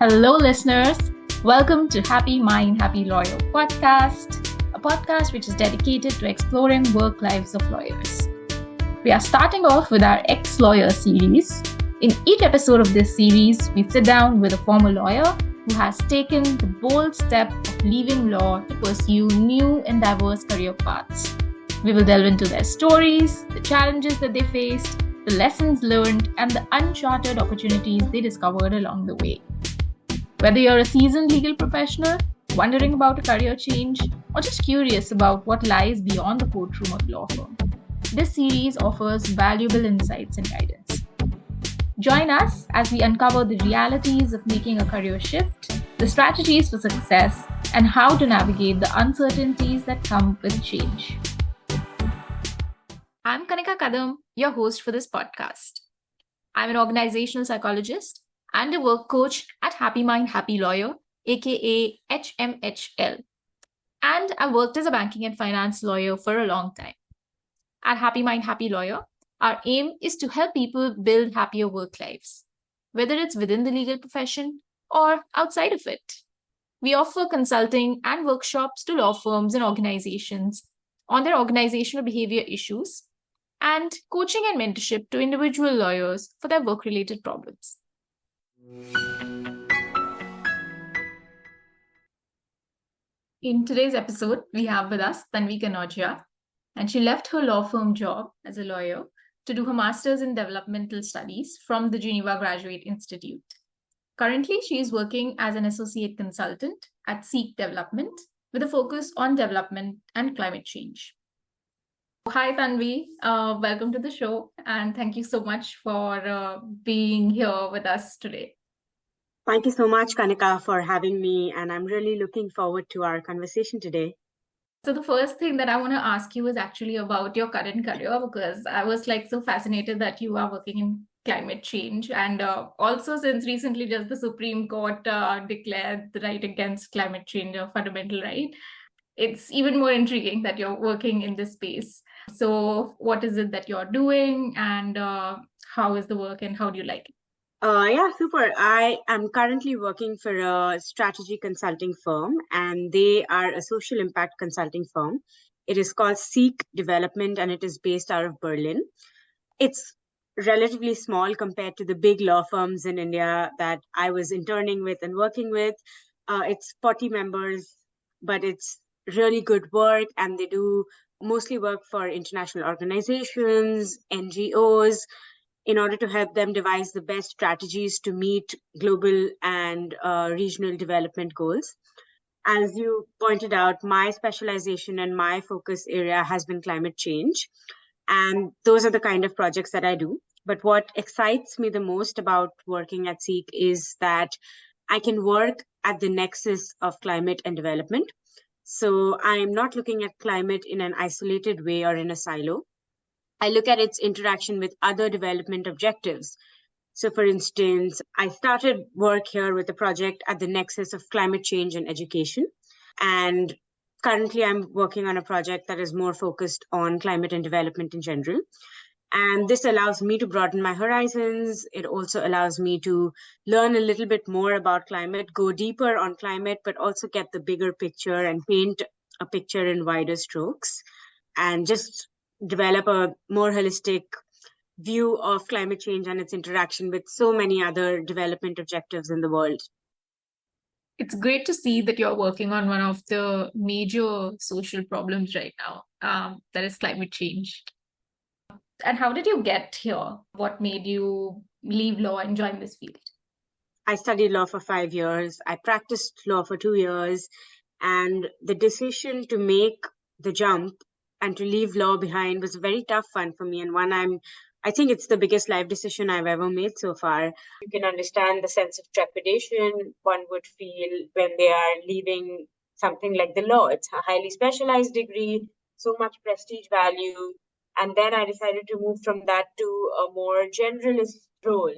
Hello, listeners. Welcome to Happy Mind, Happy Lawyer podcast, a podcast which is dedicated to exploring work lives of lawyers. We are starting off with our ex-lawyer series. In each episode of this series, we sit down with a former lawyer who has taken the bold step of leaving law to pursue new and diverse career paths. We will delve into their stories, the challenges that they faced, the lessons learned, and the uncharted opportunities they discovered along the way. Whether you're a seasoned legal professional, wondering about a career change, or just curious about what lies beyond the courtroom of a law firm, this series offers valuable insights and guidance. Join us as we uncover the realities of making a career shift, the strategies for success, and how to navigate the uncertainties that come with change. I'm Tanvee Kanaujia, your host for this podcast. I'm an organizational psychologist and a work coach at Happy Mind, Happy Lawyer, aka HMHL. And I worked as a banking and finance lawyer for a long time. At Happy Mind, Happy Lawyer, our aim is to help people build happier work lives, whether it's within the legal profession or outside of it. We offer consulting and workshops to law firms and organizations on their organizational behavior issues and coaching and mentorship to individual lawyers for their work-related problems. In today's episode, we have with us Tanvee Kanaujia, and she left her law firm job as a lawyer to do her master's in developmental studies from the Geneva Graduate Institute. Currently, she is working as an associate consultant at Seek Development with a focus on development and climate change. Hi, Tanvee. Welcome to the show, and thank you so much for being here with us today. Thank you so much, Kanika, for having me, and I'm really looking forward to our conversation today. So the first thing that I want to ask you is actually about your current career, because I was so fascinated that you are working in climate change, and also since recently just the Supreme Court declared the right against climate change a fundamental right, it's even more intriguing that you're working in this space. So what is it that you're doing, and how is the work, and how do you like it? Yeah, super. I am currently working for a strategy consulting firm, and they are a social impact consulting firm. It is called Seek Development, and it is based out of Berlin. It's relatively small compared to the big law firms in India that I was interning with and working with. It's 40 members, but it's really good work, and they do mostly work for international organizations, NGOs, in order to help them devise the best strategies to meet global and regional development goals. As you pointed out, my specialization and my focus area has been climate change. And those are the kind of projects that I do. But what excites me the most about working at Seek is that I can work at the nexus of climate and development. So I'm not looking at climate in an isolated way or in a silo. I look at its interaction with other development objectives. So, for instance, I started work here with a project at the nexus of climate change and education. And currently, I'm working on a project that is more focused on climate and development in general. And this allows me to broaden my horizons. It also allows me to learn a little bit more about climate, go deeper on climate, but also get the bigger picture and paint a picture in wider strokes, and just develop a more holistic view of climate change and its interaction with so many other development objectives in the world. It's great to see that you're working on one of the major social problems right now, that is climate change. And how did you get here? What made you leave law and join this field? I studied law for 5 years. I practiced law for 2 years. And the decision to make the jump and to leave law behind was a very tough one for me, and one I think it's the biggest life decision I've ever made so far. You can understand the sense of trepidation one would feel when they are leaving something like the law. It's a highly specialized degree, so much prestige value. And then I decided to move from that to a more generalist role.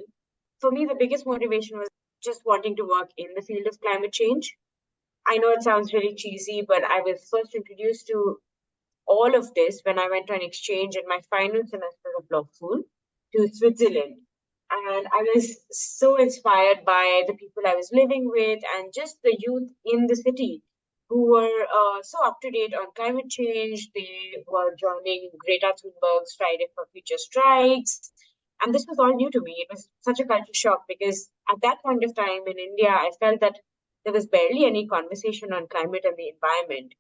For me, the biggest motivation was just wanting to work in the field of climate change. I know it sounds really cheesy, but I was first introduced to all of this when I went on exchange in my final semester of law school to Switzerland. And I was so inspired by the people I was living with and just the youth in the city who were so up to date on climate change. They were joining Greta Thunberg's Friday for Future strikes. And this was all new to me. It was such a culture shock because at that point of time in India, I felt that there was barely any conversation on climate and the environment.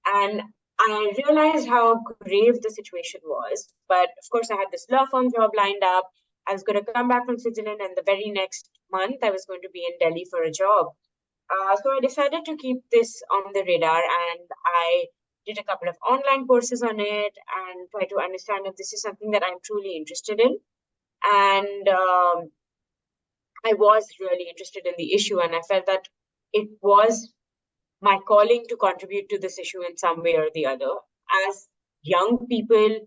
And I realized how grave the situation was. But of course, I had this law firm job lined up. I was going to come back from Switzerland, and the very next month, I was going to be in Delhi for a job. So I decided to keep this on the radar, and I did a couple of online courses on it and try to understand if this is something that I'm truly interested in. And I was really interested in the issue, and I felt that it was my calling to contribute to this issue in some way or the other. As young people,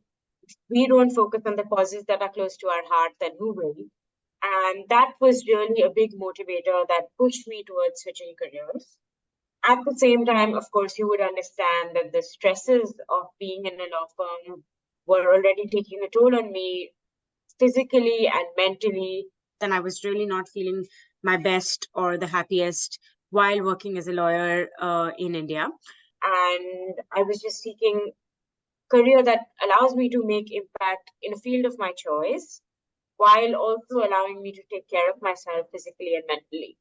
we don't focus on the causes that are close to our heart, then who will? And that was really a big motivator that pushed me towards switching careers. At the same time, of course, you would understand that the stresses of being in a law firm were already taking a toll on me physically and mentally. Then I was really not feeling my best or the happiest while working as a lawyer in India. And I was just seeking career that allows me to make impact in a field of my choice while also allowing me to take care of myself physically and mentally.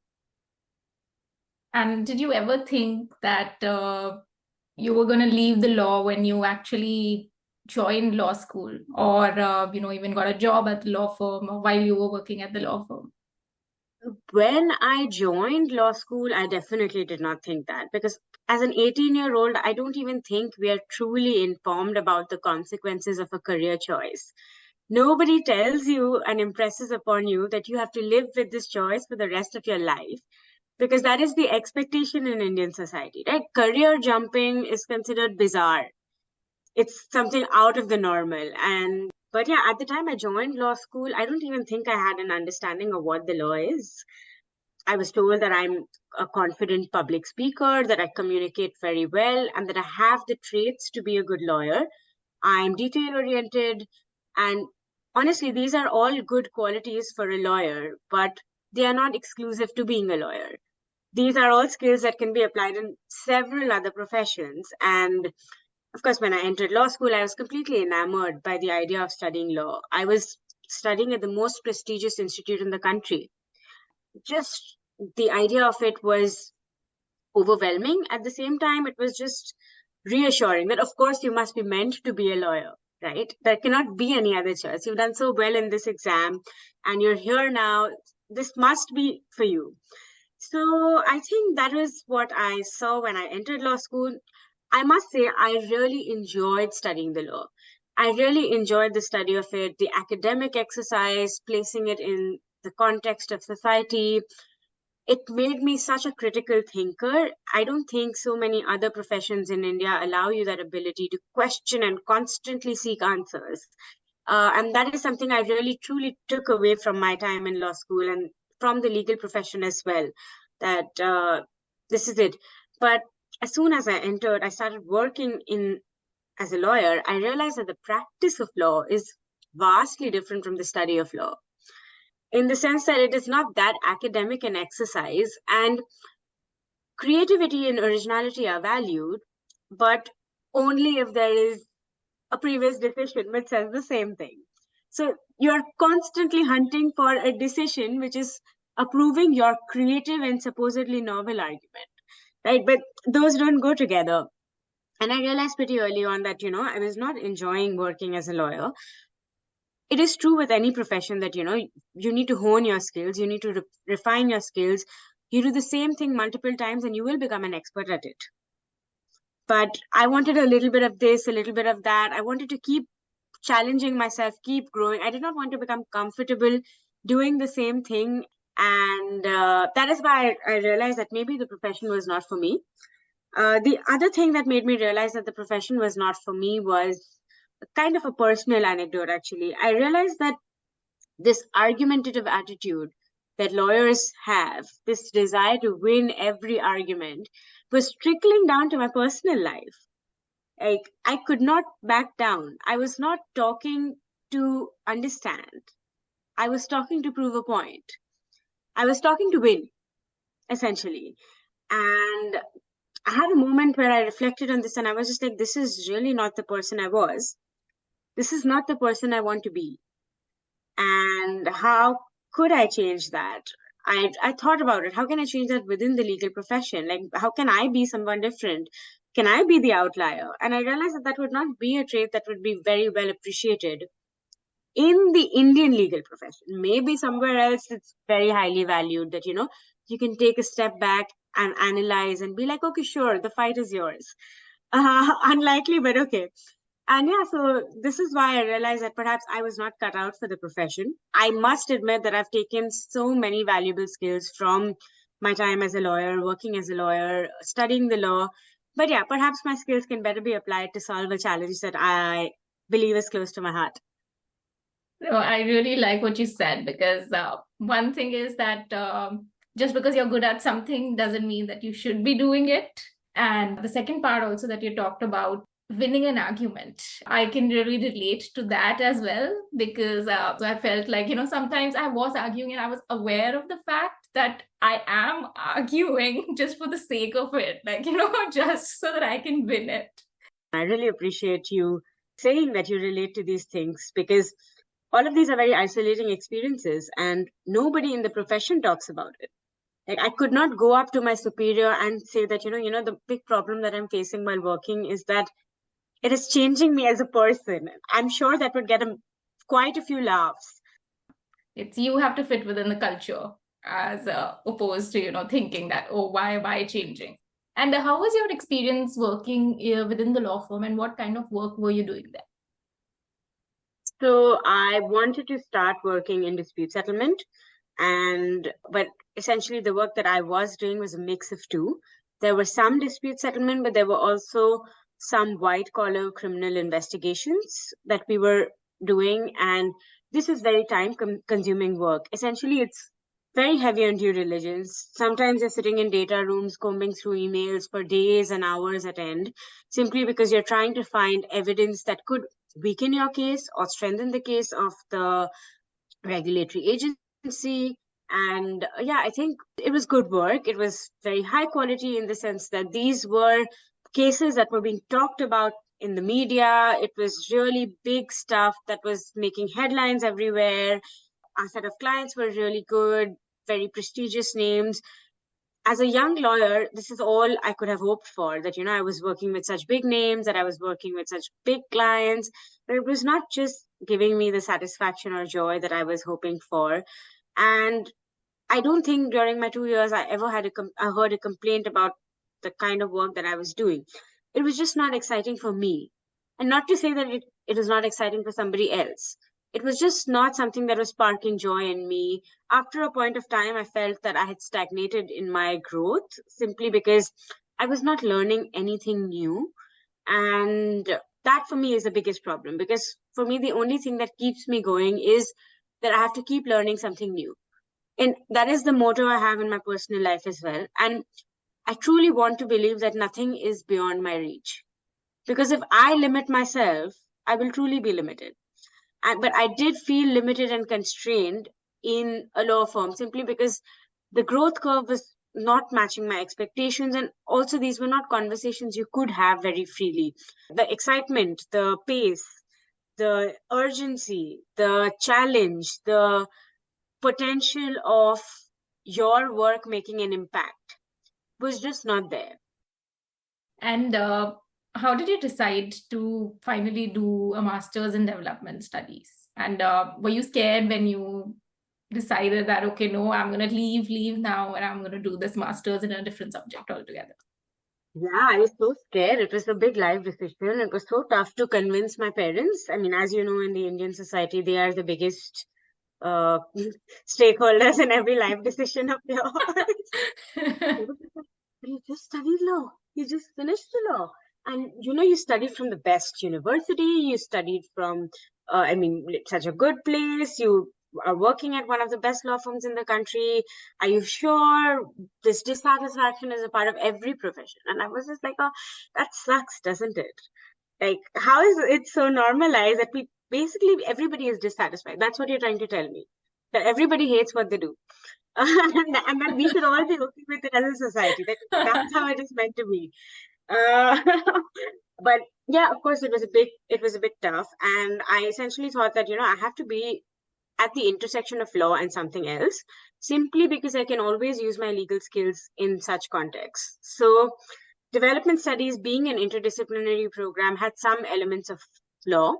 And did you ever think that you were going to leave the law when you actually joined law school, or even got a job at the law firm, or while you were working at the law firm? When I joined law school, I definitely did not think that because as an 18-year-old, I don't even think we are truly informed about the consequences of a career choice. Nobody tells you and impresses upon you that you have to live with this choice for the rest of your life because that is the expectation in Indian society, right? Career jumping is considered bizarre. It's something out of the normal. And but yeah, at the time I joined law school, I don't even think I had an understanding of what the law is. I was told that I'm a confident public speaker, that I communicate very well, and that I have the traits to be a good lawyer. I'm detail oriented, and honestly, these are all good qualities for a lawyer, but they are not exclusive to being a lawyer. These are all skills that can be applied in several other professions. And of course, when I entered law school, I was completely enamored by the idea of studying law. I was studying at the most prestigious institute in the country. Just the idea of it was overwhelming. At the same time, it was just reassuring that, of course, you must be meant to be a lawyer, right? There cannot be any other choice. You've done so well in this exam and you're here now. This must be for you. So I think that is what I saw when I entered law school. I must say, I really enjoyed studying the law. I really enjoyed the study of it, the academic exercise, placing it in the context of society. It made me such a critical thinker. I don't think so many other professions in India allow you that ability to question and constantly seek answers. And that is something I really truly took away from my time in law school and from the legal profession as well. That this is it. But as soon as I entered, I started working in as a lawyer. I realized that the practice of law is vastly different from the study of law in the sense that it is not that academic an exercise and creativity and originality are valued, but only if there is a previous decision which says the same thing. So you're constantly hunting for a decision which is approving your creative and supposedly novel argument, right? But those don't go together. And I realized pretty early on that, I was not enjoying working as a lawyer. It is true with any profession that, you need to hone your skills, you need to refine your skills. You do the same thing multiple times and you will become an expert at it. But I wanted a little bit of this, a little bit of that. I wanted to keep challenging myself, keep growing. I did not want to become comfortable doing the same thing. And that is why I realized that maybe the profession was not for me. The other thing that made me realize that the profession was not for me was kind of a personal anecdote, actually. I realized that this argumentative attitude that lawyers have, this desire to win every argument, was trickling down to my personal life. Like, I could not back down. I was not talking to understand. I was talking to prove a point. I was talking to win, essentially. And I had a moment where I reflected on this and I was just like, this is really not the person I was. This is not the person I want to be. And how could I change that? I thought about it. How can I change that within the legal profession? Like, how can I be someone different? Can I be the outlier? And I realized that that would not be a trait that would be very well appreciated in the Indian legal profession. Maybe somewhere else it's very highly valued that, you can take a step back and analyze and be like, okay, sure, the fight is yours. Unlikely, but okay. And yeah, so this is why I realized that perhaps I was not cut out for the profession. I must admit that I've taken so many valuable skills from my time as a lawyer, working as a lawyer, studying the law. But yeah, perhaps my skills can better be applied to solve a challenge that I believe is close to my heart. No, I really like what you said because one thing is that just because you're good at something doesn't mean that you should be doing it. And the second part also that you talked about winning an argument, I can really relate to that as well because I felt like, sometimes I was arguing and I was aware of the fact that I am arguing just for the sake of it, like, just so that I can win it. I really appreciate you saying that you relate to these things because all of these are very isolating experiences and nobody in the profession talks about it. Like I could not go up to my superior and say that, the big problem that I'm facing while working is that it is changing me as a person. I'm sure that would get quite a few laughs. It's you have to fit within the culture as opposed to, thinking that, oh, why am I changing? And how was your experience working within the law firm and what kind of work were you doing there? So I wanted to start working in dispute settlement, but essentially the work that I was doing was a mix of two. There were some dispute settlement, but there were also some white collar criminal investigations that we were doing. And this is very time consuming work. Essentially, it's very heavy on due diligence. Sometimes you're sitting in data rooms, combing through emails for days and hours at end, simply because you're trying to find evidence that could weaken your case or strengthen the case of the regulatory agency. And yeah, I think it was good work. It was very high quality in the sense that these were cases that were being talked about in the media. It was really big stuff that was making headlines everywhere. Our set of clients were really good, very prestigious names. As a young lawyer, this is all I could have hoped for, that, I was working with such big names, that I was working with such big clients, but it was not just giving me the satisfaction or joy that I was hoping for. And I don't think during my 2 years I ever I heard a complaint about the kind of work that I was doing. It was just not exciting for me. And not to say that it was not exciting for somebody else. It was just not something that was sparking joy in me. After a point of time, I felt that I had stagnated in my growth simply because I was not learning anything new. And that for me is the biggest problem because for me, the only thing that keeps me going is that I have to keep learning something new. And that is the motto I have in my personal life as well. And I truly want to believe that nothing is beyond my reach. Because if I limit myself, I will truly be limited. But I did feel limited and constrained in a law firm simply because the growth curve was not matching my expectations. And also, these were not conversations you could have very freely. The excitement, the pace, the urgency, the challenge, the potential of your work making an impact was just not there. And how did you decide to finally do a master's in development studies? And were you scared when you decided that, okay, no, I'm going to leave now and I'm going to do this master's in a different subject altogether? Yeah, I was so scared. It was a big life decision. It was so tough to convince my parents. I mean, as you know, in the Indian society, they are the biggest uh, stakeholders in every life decision of yours. You just studied law. You just finished the law. And you studied from the best university. You studied from, such a good place. You are working at one of the best law firms in the country. Are you sure? This dissatisfaction is a part of every profession. And I was just like, oh, that sucks, doesn't it? Like, how is it so normalized that basically everybody is dissatisfied? That's what you're trying to tell me. that everybody hates what they do. And that we should all be okay with it as a society. That's how it is meant to be. Uh, but yeah, of course, it was a bit tough, and I essentially thought that I have to be at the intersection of law and something else, simply because I can always use my legal skills in such contexts. So, development studies, being an interdisciplinary program, had some elements of law.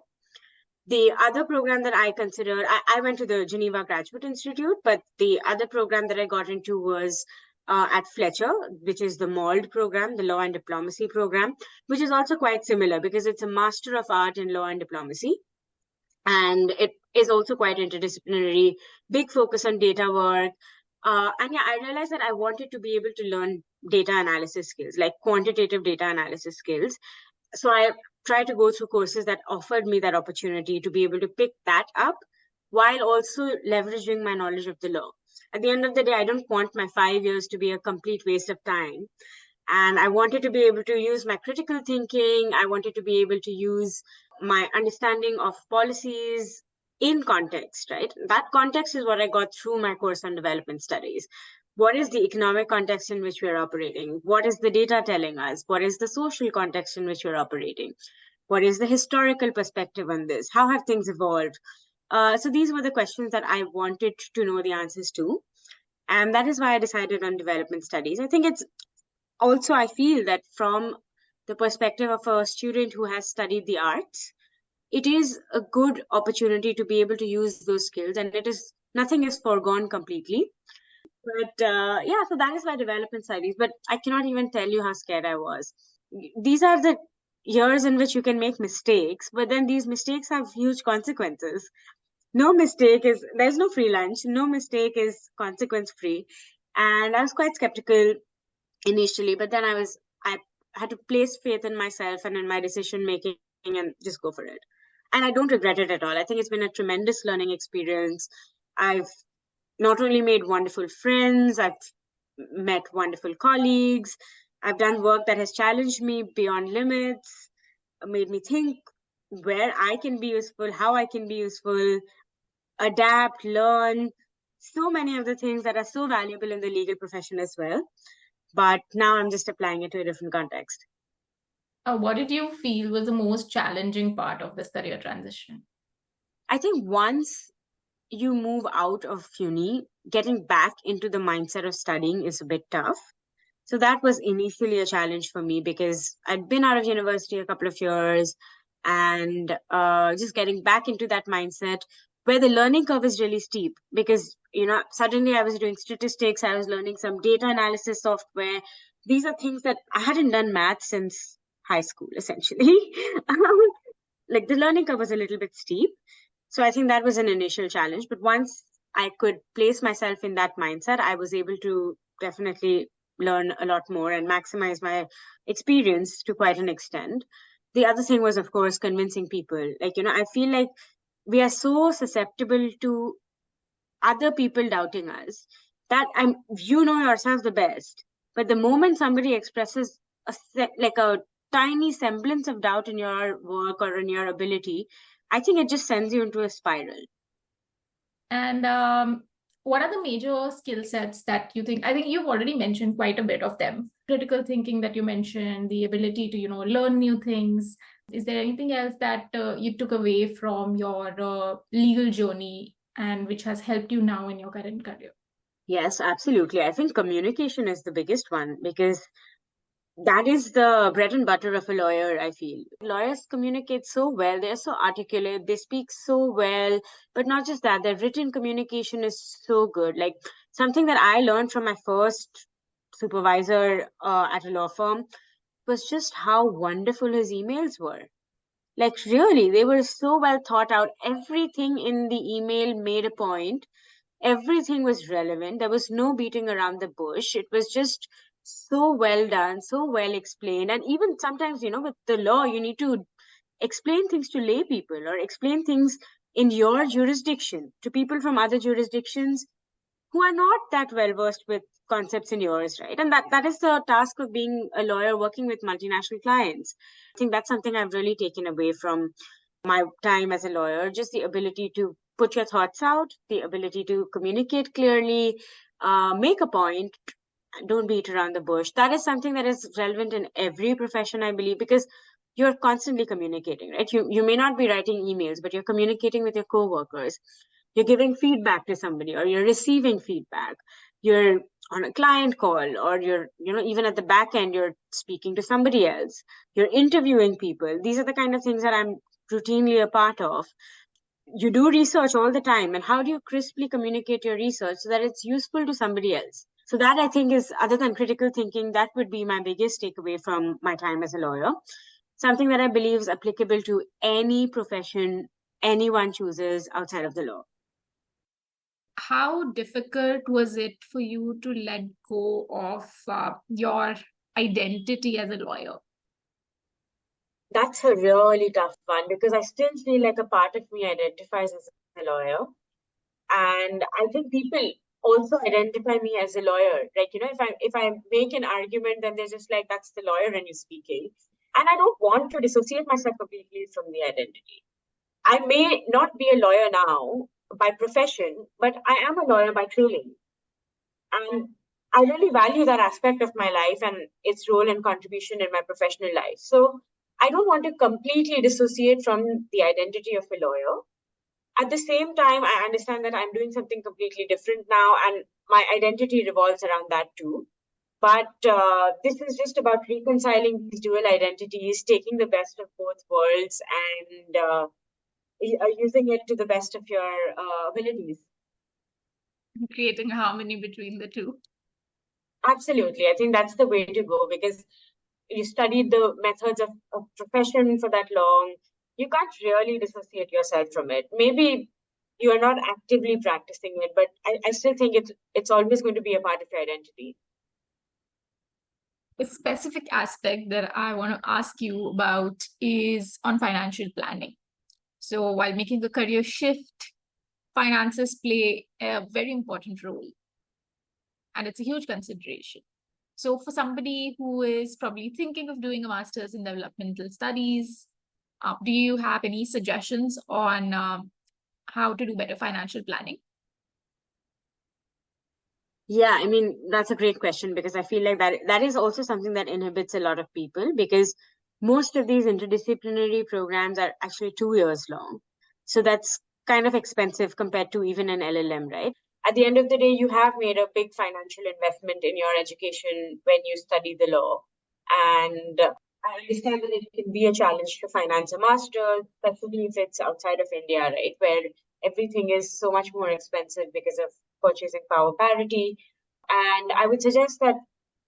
The other program that I considered, I went to the Geneva Graduate Institute, but the other program that I got into was at Fletcher, which is the MALD program, the Law and Diplomacy program, which is also quite similar because it's a Master of Art in Law and Diplomacy. And it is also quite interdisciplinary, big focus on data work. And yeah, I realized that I wanted to be able to learn data analysis skills, like quantitative data analysis skills. So I tried to go through courses that offered me that opportunity to be able to pick that up while also leveraging my knowledge of the law. At the end of the day, I don't want my 5 years to be a complete waste of time. And I wanted to be able to use my critical thinking. I wanted to be able to use my understanding of policies in context, right? That context is what I got through my course on development studies. What is the economic context in which we're operating? What is the data telling us? What is the social context in which we're operating? What is the historical perspective on this? How have things evolved? So these were the questions that I wanted to know the answers to. And that is why I decided on development studies. I think it's also, I feel that from the perspective of a student who has studied the arts, it is a good opportunity to be able to use those skills, and nothing is foregone completely. But yeah, so that is my development studies. But I cannot even tell you how scared I was. These are the years in which you can make mistakes, but then these mistakes have huge consequences. There's no free lunch, no mistake is consequence free. And I was quite skeptical initially, but then I had to place faith in myself and in my decision making and just go for it. And I don't regret it at all. I think it's been a tremendous learning experience. I've not only made wonderful friends, I've met wonderful colleagues. I've done work that has challenged me beyond limits, made me think where I can be useful, how I can be useful, adapt, learn, so many of the things that are so valuable in the legal profession as well. But now I'm just applying it to a different context. What did you feel was the most challenging part of this career transition? I think once you move out of uni, getting back into the mindset of studying is a bit tough. So that was initially a challenge for me because I'd been out of university a couple of years, and just getting back into that mindset where the learning curve is really steep because, suddenly I was doing statistics, I was learning some data analysis software. These are things that I hadn't done math since high school, essentially. Like the learning curve was a little bit steep. So I think that was an initial challenge. But once I could place myself in that mindset, I was able to definitely learn a lot more and maximize my experience to quite an extent. The other thing was, of course, convincing people. Like, I feel like we are so susceptible to other people doubting us that yourself the best. But the moment somebody expresses like a tiny semblance of doubt in your work or in your ability, I think it just sends you into a spiral. And what are the major skill sets that you think? I think you've already mentioned quite a bit of them. Critical thinking that you mentioned, the ability to, learn new things. Is there anything else that you took away from your legal journey and which has helped you now in your current career? Yes, absolutely. I think communication is the biggest one because that is the bread and butter of a lawyer, I feel. Lawyers communicate so well, they're so articulate, they speak so well, but not just that, their written communication is so good. Like something that I learned from my first supervisor at a law firm was just how wonderful his emails were. Like, really, they were so well thought out. Everything in the email made a point. Everything was relevant. There was no beating around the bush. It was just so well done, so well explained. And even sometimes, with the law, you need to explain things to lay people or explain things in your jurisdiction to people from other jurisdictions who are not that well versed with concepts in yours, right? And that is the task of being a lawyer working with multinational clients. I think that's something I've really taken away from my time as a lawyer, just the ability to put your thoughts out, the ability to communicate clearly, make a point, don't beat around the bush. That is something that is relevant in every profession, I believe, because you're constantly communicating, right? You may not be writing emails, but you're communicating with your coworkers. You're giving feedback to somebody, or you're receiving feedback. You're on a client call, or you're, even at the back end, you're speaking to somebody else. You're interviewing people. These are the kind of things that I'm routinely a part of. You do research all the time, and how do you crisply communicate your research so that it's useful to somebody else? So that, I think, is, other than critical thinking, that would be my biggest takeaway from my time as a lawyer. Something that I believe is applicable to any profession anyone chooses outside of the law. How difficult was it for you to let go of your identity as a lawyer? That's a really tough one, because I still feel like a part of me identifies as a lawyer. And I think people also identify me as a lawyer. Like, if I make an argument, then they're just like, that's the lawyer and you're speaking. And I don't want to dissociate myself completely from the identity. I may not be a lawyer now by profession, but I am a lawyer by training. And I really value that aspect of my life and its role and contribution in my professional life. So I don't want to completely dissociate from the identity of a lawyer. At the same time, I understand that I'm doing something completely different now, and my identity revolves around that too. But this is just about reconciling these dual identities, taking the best of both worlds, and using it to the best of your abilities. Creating harmony between the two. Absolutely. I think that's the way to go, because you studied the methods of profession for that long. You can't really dissociate yourself from it. Maybe you are not actively practicing it, but I still think it's always going to be a part of your identity. A specific aspect that I want to ask you about is on financial planning. So, while making a career shift, finances play a very important role, and it's a huge consideration. So, for somebody who is probably thinking of doing a master's in developmental studies, do you have any suggestions on how to do better financial planning? Yeah, I mean, that's a great question, because I feel like that is also something that inhibits a lot of people, because most of these interdisciplinary programs are actually 2 years long. So that's kind of expensive compared to even an LLM, right? At the end of the day, you have made a big financial investment in your education when you study the law. And I understand that it can be a challenge to finance a master, especially if it's outside of India, right? Where everything is so much more expensive because of purchasing power parity. And I would suggest that,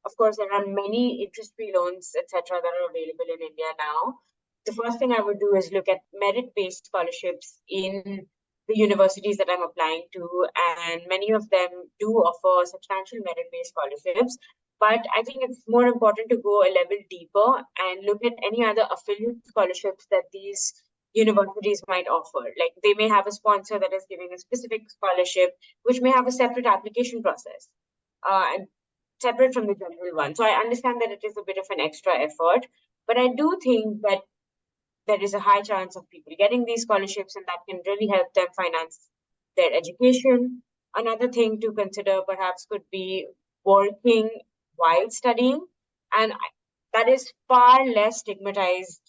of course, there are many interest-free loans, etc., that are available in India now. The first thing I would do is look at merit-based scholarships in the universities that I'm applying to, and many of them do offer substantial merit-based scholarships. But I think it's more important to go a level deeper and look at any other affiliate scholarships that these universities might offer. Like, they may have a sponsor that is giving a specific scholarship, which may have a separate application process, and separate from the general one. So I understand that it is a bit of an extra effort, but I do think that there is a high chance of people getting these scholarships, and that can really help them finance their education. Another thing to consider perhaps could be working while studying, and that is far less stigmatized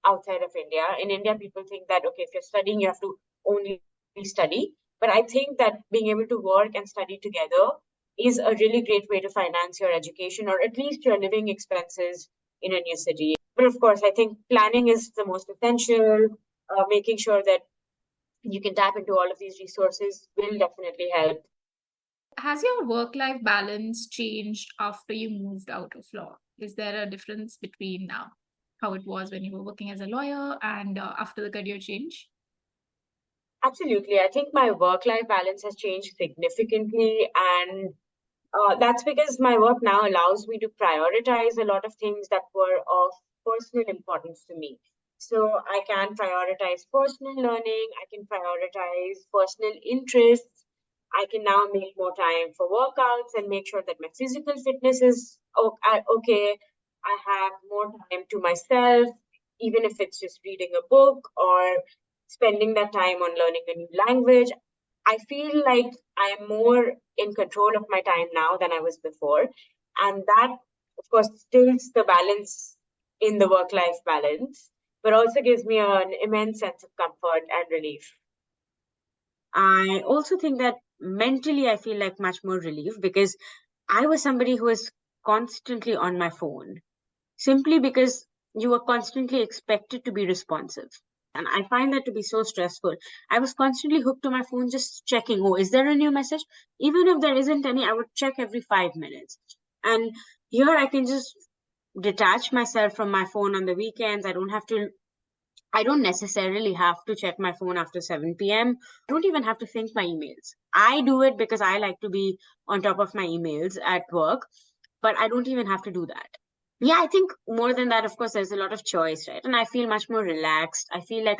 outside of India. In India, people think that, okay, if you're studying, you have to only study. But I think that being able to work and study together is a really great way to finance your education, or at least your living expenses in a new city. But of course, I think planning is the most essential. Making sure that you can tap into all of these resources will definitely help. Has your work-life balance changed after you moved out of law? Is there a difference between now how it was when you were working as a lawyer and after the career change? Absolutely. I think my work-life balance has changed significantly, and that's because my work now allows me to prioritize a lot of things that were of personal importance to me. So I can prioritize personal learning, I can prioritize personal interests, I can now make more time for workouts and make sure that my physical fitness is okay. I have more time to myself. even if it's just reading a book or spending that time on learning a new language. I feel like I am more in control of my time now than I was before. And that, of course, stills the balance in the work life balance, but also gives me an immense sense of comfort and relief. I also think that mentally I feel like much more relief because I was somebody who was constantly on my phone simply because you were constantly expected to be responsive. And I find that to be so stressful. I was constantly hooked to my phone, just checking, oh, is there a new message? Even if there isn't any, I would check every 5 minutes. And here I can just detach myself from my phone on the weekends. I don't necessarily have to check my phone after 7 p.m. I don't even have to think my emails. I do it because I like to be on top of my emails at work, but I don't even have to do that. Yeah, I think more than that, of course, there's a lot of choice, right? And I feel much more relaxed. I feel like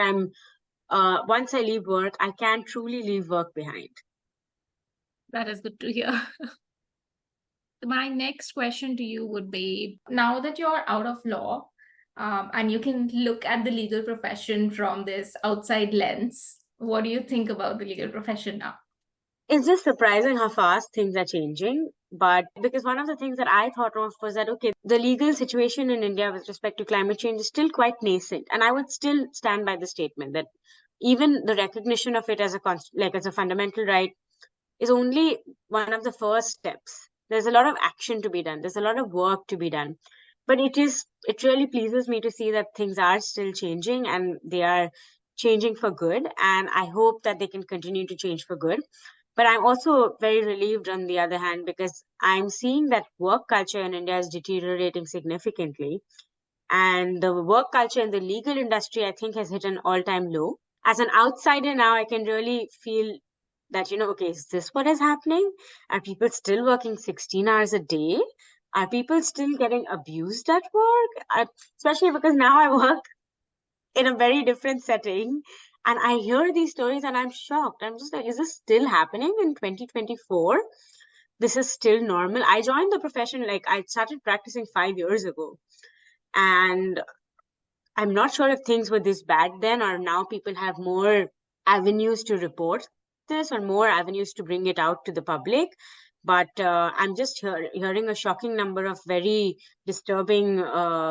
once I leave work, I can truly leave work behind. That is good to hear. My next question to you would be, now that you're out of law, and you can look at the legal profession from this outside lens, what do you think about the legal profession now? It's just surprising how fast things are changing. But because one of the things that I thought of was that, okay, the legal situation in India with respect to climate change is still quite nascent. And I would still stand by the statement that even the recognition of it as as a fundamental right is only one of the first steps. There's a lot of action to be done. There's a lot of work to be done. But it really pleases me to see that things are still changing and they are changing for good. And I hope that they can continue to change for good. But I'm also very relieved on the other hand because I'm seeing that work culture in India is deteriorating significantly. And the work culture in the legal industry, I think, has hit an all time low. As an outsider now, I can really feel that, okay, is this what is happening? Are people still working 16 hours a day? Are people still getting abused at work? Especially because now I work in a very different setting and I hear these stories and I'm shocked. I'm just like, is this still happening in 2024? This is still normal. I joined the profession, like I started practicing 5 years ago. And I'm not sure if things were this bad then or now people have more avenues to report this or more avenues to bring it out to the public. But I'm just hearing a shocking number of very disturbing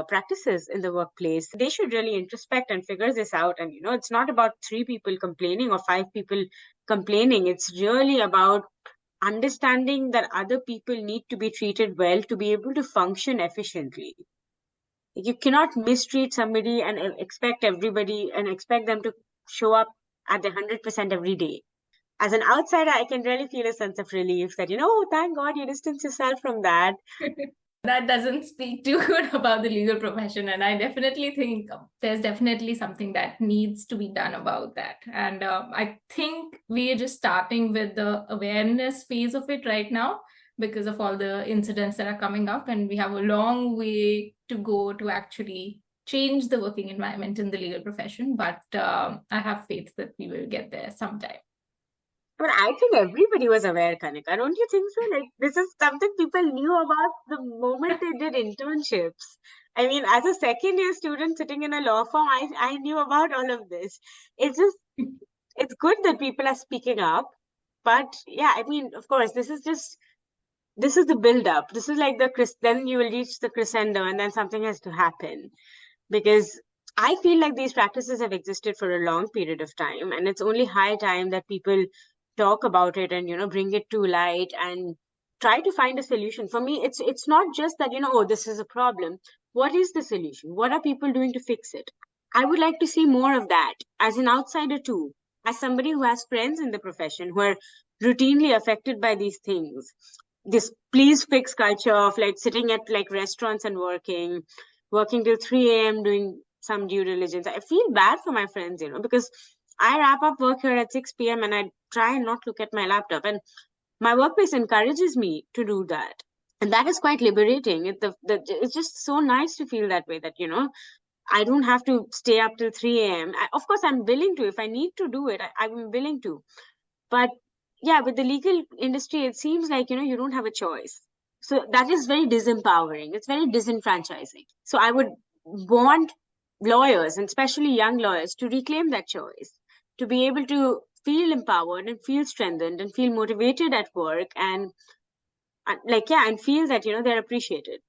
practices in the workplace. They should really introspect and figure this out. And, it's not about 3 people complaining or 5 people complaining. It's really about understanding that other people need to be treated well to be able to function efficiently. You cannot mistreat somebody and expect everybody and expect them to show up at the 100% every day. As an outsider, I can really feel a sense of relief that, thank God you distance yourself from that. That doesn't speak too good about the legal profession. And I definitely think there's definitely something that needs to be done about that. And I think we are just starting with the awareness phase of it right now because of all the incidents that are coming up. And we have a long way to go to actually change the working environment in the legal profession. But I have faith that we will get there sometime. But I think everybody was aware, Kanika. Don't you think so? Like, this is something people knew about the moment they did internships. I mean, as a second year student sitting in a law firm, I knew about all of this. It's good that people are speaking up. But yeah, I mean, of course, this is the build up. This is like then you will reach the crescendo and then something has to happen. Because I feel like these practices have existed for a long period of time. And it's only high time that people talk about it and bring it to light and try to find a solution. For me, it's not just that oh, this is a problem. What is the solution? What are people doing to fix it? I would like to see more of that as an outsider too, as somebody who has friends in the profession who are routinely affected by these things. This please fix culture of like sitting at like restaurants and working till 3 a.m. doing some due diligence. I feel bad for my friends, because I wrap up work here at 6 p.m. and I try and not look at my laptop. And my workplace encourages me to do that. And that is quite liberating. It's just so nice to feel that way that, I don't have to stay up till 3 a.m. Of course, I'm willing to. If I need to do it, I'm willing to. But yeah, with the legal industry, it seems like, you don't have a choice. So that is very disempowering. It's very disenfranchising. So I would want lawyers, and especially young lawyers, to reclaim that choice, to be able to feel empowered and feel strengthened and feel motivated at work, and and feel that they're appreciated.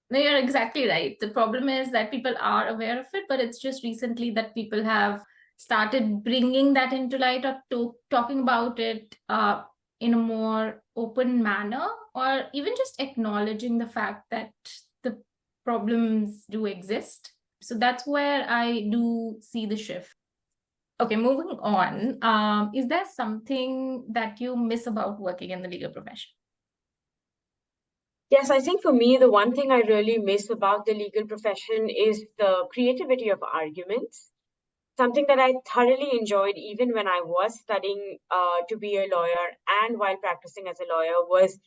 No, you're exactly right. The problem is that people are aware of it, but it's just recently that people have started bringing that into light, or talking about it in a more open manner, or even just acknowledging the fact that the problems do exist. So that's where I do see the shift. Okay, moving on. Is there something that you miss about working in the legal profession? Yes, I think for me, the one thing I really miss about the legal profession is the creativity of arguments. Something that I thoroughly enjoyed even when I was studying to be a lawyer and while practicing as a lawyer was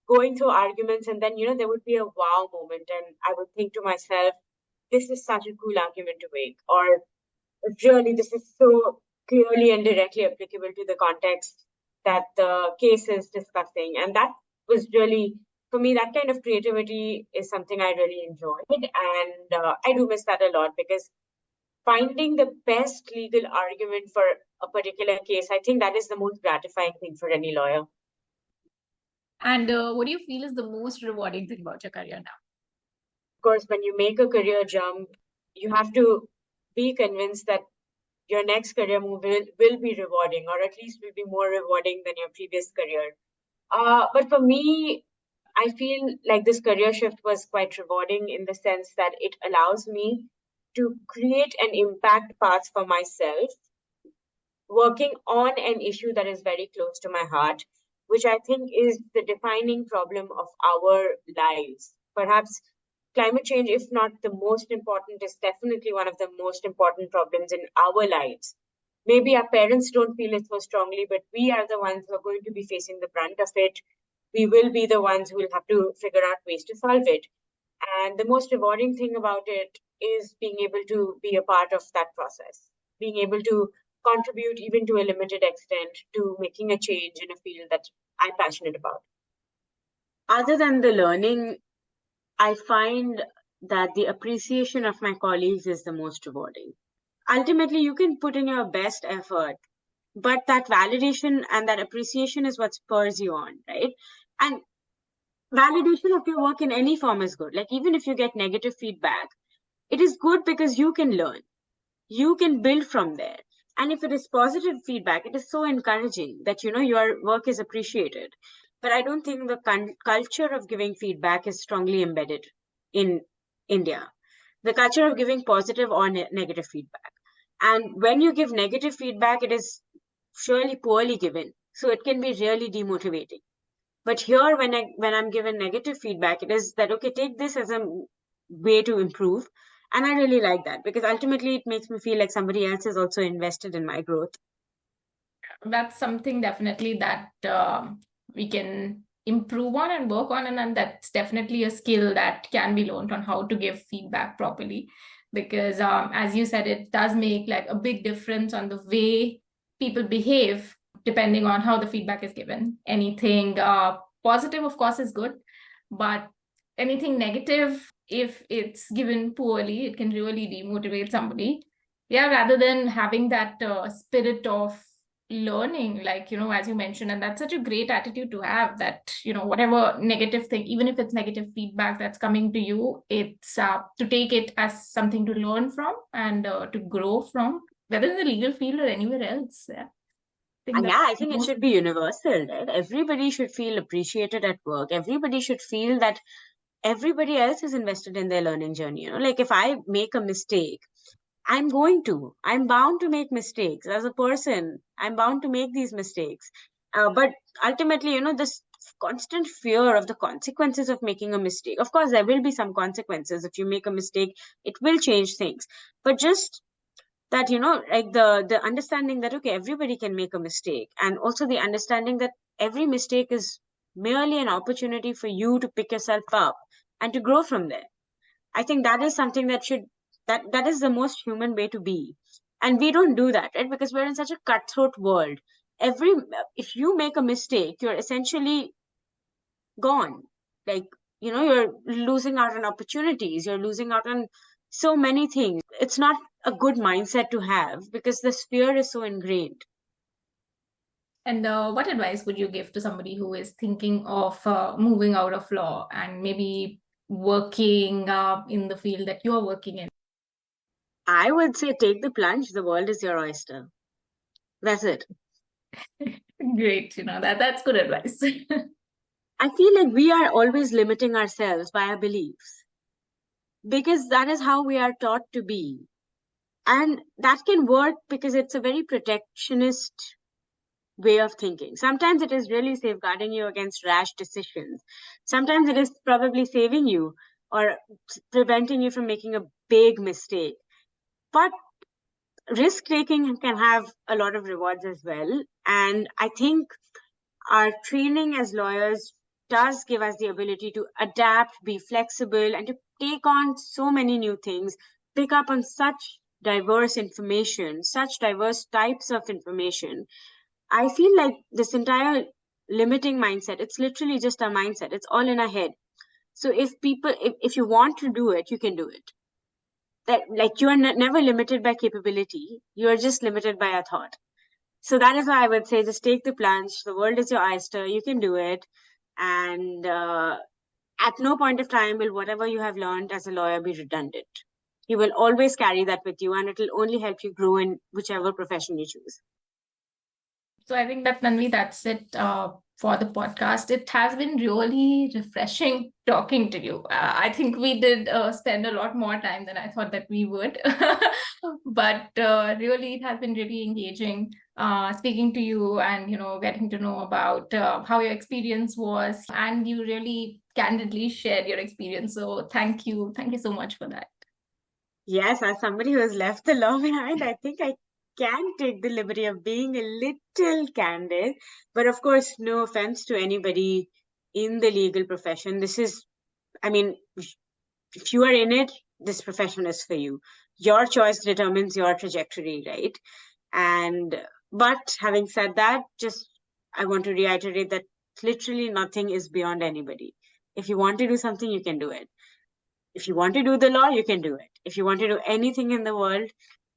going through arguments, and then there would be a wow moment, and I would think to myself, this is such a cool argument to make, or really, this is so clearly and directly applicable to the context that the case is discussing. And that was really, for me, that kind of creativity is something I really enjoyed. And I do miss that a lot, because finding the best legal argument for a particular case, I think that is the most gratifying thing for any lawyer. Of And what do you feel is the most rewarding thing about your career now? course, when you make a career jump, you have to be convinced that your next career move will be rewarding, or at least will be more rewarding than your previous career. But for me, I feel like this career shift was quite rewarding in the sense that it allows me to create an impact path for myself, working on an issue that is very close to my heart, which I think is the defining problem of our lives. Perhaps climate change, if not the most important, is definitely one of the most important problems in our lives. Maybe our parents don't feel it so strongly, but we are the ones who are going to be facing the brunt of it. We will be the ones who will have to figure out ways to solve it. And the most rewarding thing about it is being able to be a part of that process, being able to contribute even to a limited extent to making a change in a field that I'm passionate about. Other than the learning, I find that the appreciation of my colleagues is the most rewarding. Ultimately, you can put in your best effort, but that validation and that appreciation is what spurs you on, right? And validation of your work in any form is good. Like, even if you get negative feedback, it is good because you can learn, you can build from there. And if it is positive feedback, it is so encouraging that your work is appreciated. But I don't think the culture of giving feedback is strongly embedded in India. The culture of giving positive or negative feedback. And when you give negative feedback, it is surely poorly given. So it can be really demotivating. But here, when I'm given negative feedback, it is that, okay, take this as a way to improve. And I really like that, because ultimately it makes me feel like somebody else is also invested in my growth. That's something definitely that we can improve on and work on, and then that's definitely a skill that can be learned on how to give feedback properly, because as you said, it does make like a big difference on the way people behave depending on how the feedback is given. Anything positive, of course, is good, but anything negative, if it's given poorly, it can really demotivate somebody. Yeah, rather than having that spirit of learning, like, as you mentioned, and that's such a great attitude to have, that, whatever negative thing, even if it's negative feedback that's coming to you, it's to take it as something to learn from and to grow from, whether in the legal field or anywhere else. Yeah. And yeah, I think it should be universal, right? Everybody should feel appreciated at work. Everybody should feel that everybody else is invested in their learning journey. Like, if I make a mistake, I'm bound to make mistakes as a person. I'm bound to make these mistakes. But ultimately, this constant fear of the consequences of making a mistake. Of course, there will be some consequences. If you make a mistake, it will change things. But just that, like the understanding that, okay, everybody can make a mistake. And also the understanding that every mistake is merely an opportunity for you to pick yourself up and to grow from there. I think that is something that is the most human way to be. And we don't do that, right? Because we're in such a cutthroat world. If you make a mistake, you're essentially gone. Like, you're losing out on opportunities. You're losing out on so many things. It's not a good mindset to have because the fear is so ingrained. And what advice would you give to somebody who is thinking of moving out of law and maybe working in the field that you're working in? I would say take the plunge. The world is your oyster. That's it. Great, that's good advice. I feel like we are always limiting ourselves by our beliefs because that is how we are taught to be. And that can work because it's a very protectionist way of thinking. Sometimes it is really safeguarding you against rash decisions. Sometimes it is probably saving you or preventing you from making a big mistake. But risk taking can have a lot of rewards as well. And I think our training as lawyers does give us the ability to adapt, be flexible, and to take on so many new things, pick up on such diverse information, such diverse types of information. I feel like this entire limiting mindset, it's literally just our mindset. It's all in our head. So if you want to do it, you can do it. That like you are never limited by capability. You are just limited by a thought. So that is why I would say just take the plunge. The world is your oyster. You can do it. And at no point of time will whatever you have learned as a lawyer be redundant. You will always carry that with you, and it will only help you grow in whichever profession you choose. So I think that, Tanvee, that's it for the podcast. It has been really refreshing talking to you. I think we did spend a lot more time than I thought that we would. But really, it has been really engaging speaking to you and, getting to know about how your experience was. And you really candidly shared your experience. So thank you. Thank you so much for that. Yes, as somebody who has left the law behind, I think I can take the liberty of being a little candid. But of course, no offense to anybody in the legal profession. I mean, if you are in it, this profession is for you. Your choice determines your trajectory, right? But having said that, I want to reiterate that literally nothing is beyond anybody. If you want to do something, you can do it. If you want to do the law, you can do it. If you want to do anything in the world,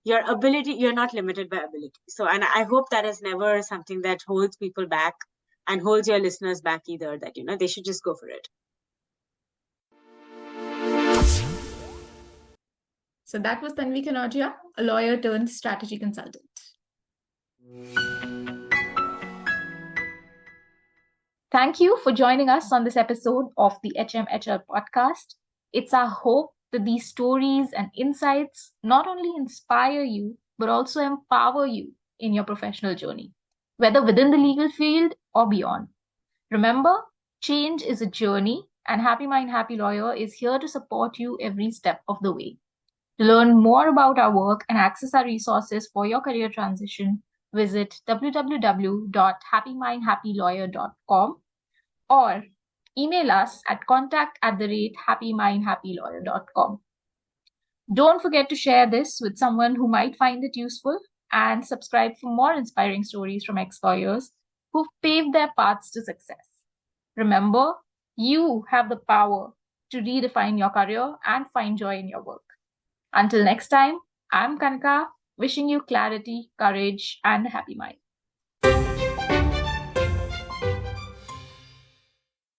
you're not limited by ability. So, and I hope that is never something that holds people back and holds your listeners back either, that, they should just go for it. So that was Tanvee Kanaujia, a lawyer turned strategy consultant. Thank you for joining us on this episode of the HMHL podcast. It's our hope that these stories and insights not only inspire you, but also empower you in your professional journey, whether within the legal field or beyond. Remember, change is a journey, and Happy Mind, Happy Lawyer is here to support you every step of the way. To learn more about our work and access our resources for your career transition, visit www.happymindhappylawyer.com or email us at contact@happymindhappylawyer.com. Don't forget to share this with someone who might find it useful, and subscribe for more inspiring stories from ex-lawyers who've paved their paths to success. Remember, you have the power to redefine your career and find joy in your work. Until next time, I'm Kanka, wishing you clarity, courage, and a happy mind.